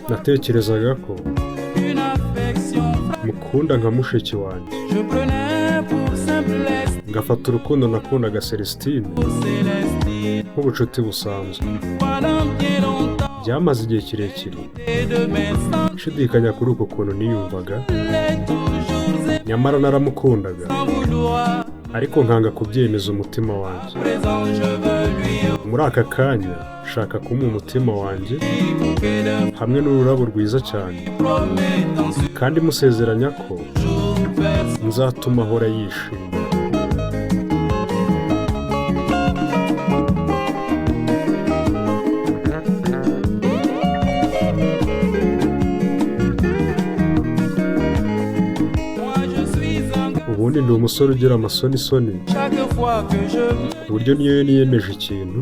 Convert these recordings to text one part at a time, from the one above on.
natekerezaga ko mukunda nka mushiki wanjye, ngafata urukundo nakundaga Celestine nk'ubucuti busanzwe. Byamaze igihe kirekire nshidikanya kuri uko kuntu niyumvaga, nyamara naramukundaga ariko nkanga kubyemeza umutima wanjye. Muri aka kanya shaka kumuha umutima wanjye hamwe n'ururabo rwiza cyane, kandi musezeranya ko nzatuma ahora yishimye. Ubundi ndi umusore ugira amasonisoni, ku buryo niyo niyemeje ikintu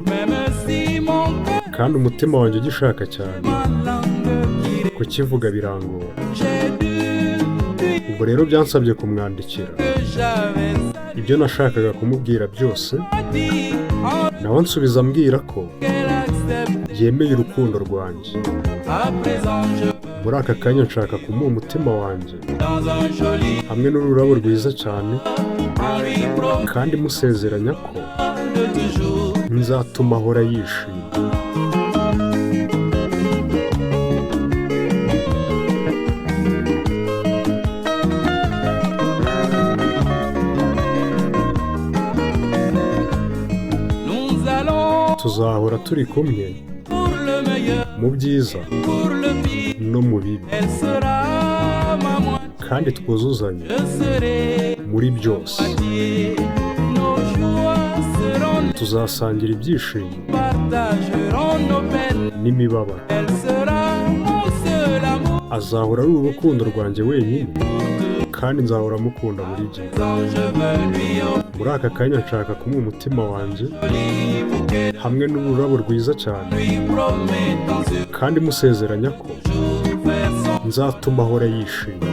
kandi umutima wanjye ugishaka cyane, kukivuga birangora. Ubwo rero byansabye kumwandikira ibyo nashakaga kumubwira byose, nawe nsubiza ambwira ko yemeye urukundo rwanjye. Muri aka kanya nshaka kumuha umutima wanjye hamwe n'ururabo rwiza cyane, kandi musezeranya ko nzatuma ahora yishimye. Tuzahora turi kumwe mu byiza no mu bibi, kandi twuzuzanye muri byose. Tuzasangira ibyishimo n'imibabaro. Azahora ari urukundo rwanjye wenyine, kandi nzahora mukunda buri gihe. Muri aka kanya nshaka kumuha umutima wanjye hamwe n'ururabo rwiza cyane, kandi musezeranya ko nzatuma ahora yishimye.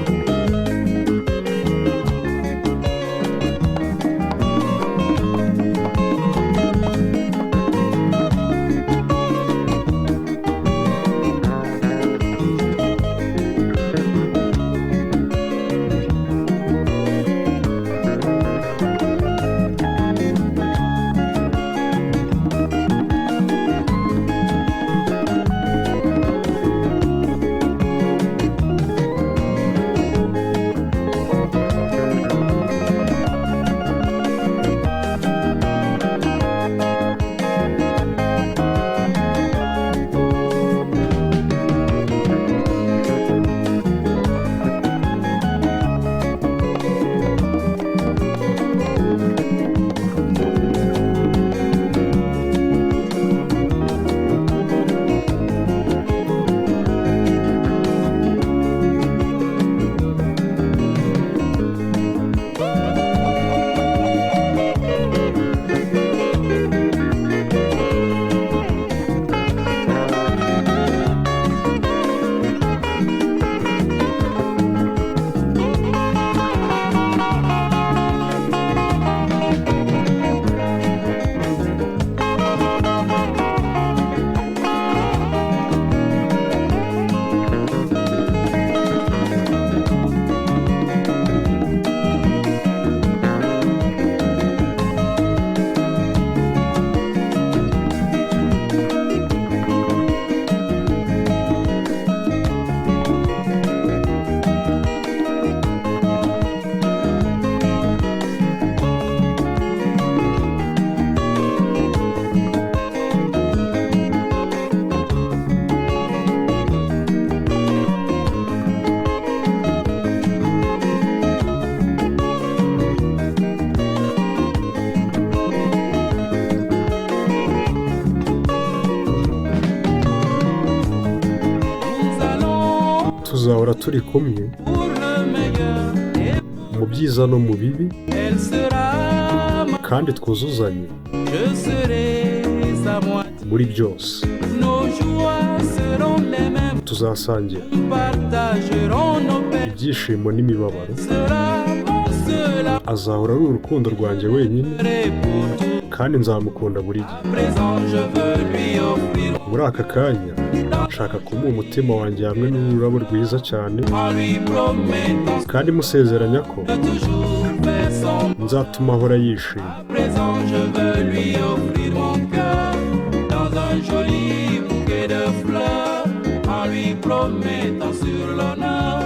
tuzahora turi kumwe byiza no mu bibi, Elle sera ma, kandi twuzuzanye je serai sa moitié. muri byose. Nos joies seront les mêmes, Tuzasangira nous partagerons nos peines. ibyishimo n'imibabaro. Sera mon seul Azahora ari urukundo rwanjye wenyine, après pour tout. kandi nzamukunda buri gihe. À présent, je veux lui offrir Muri aka kanya nshaka kumuha umutima wanjye hamwe n'ururabo rwiza cyane, en lui promettant kandi musezeranya ko de toujours faire son. nzatuma ahora yishima. À présent, je veux lui offrir mon cœur dans un joli bouquet de fleurs en lui promettant sur l'honneur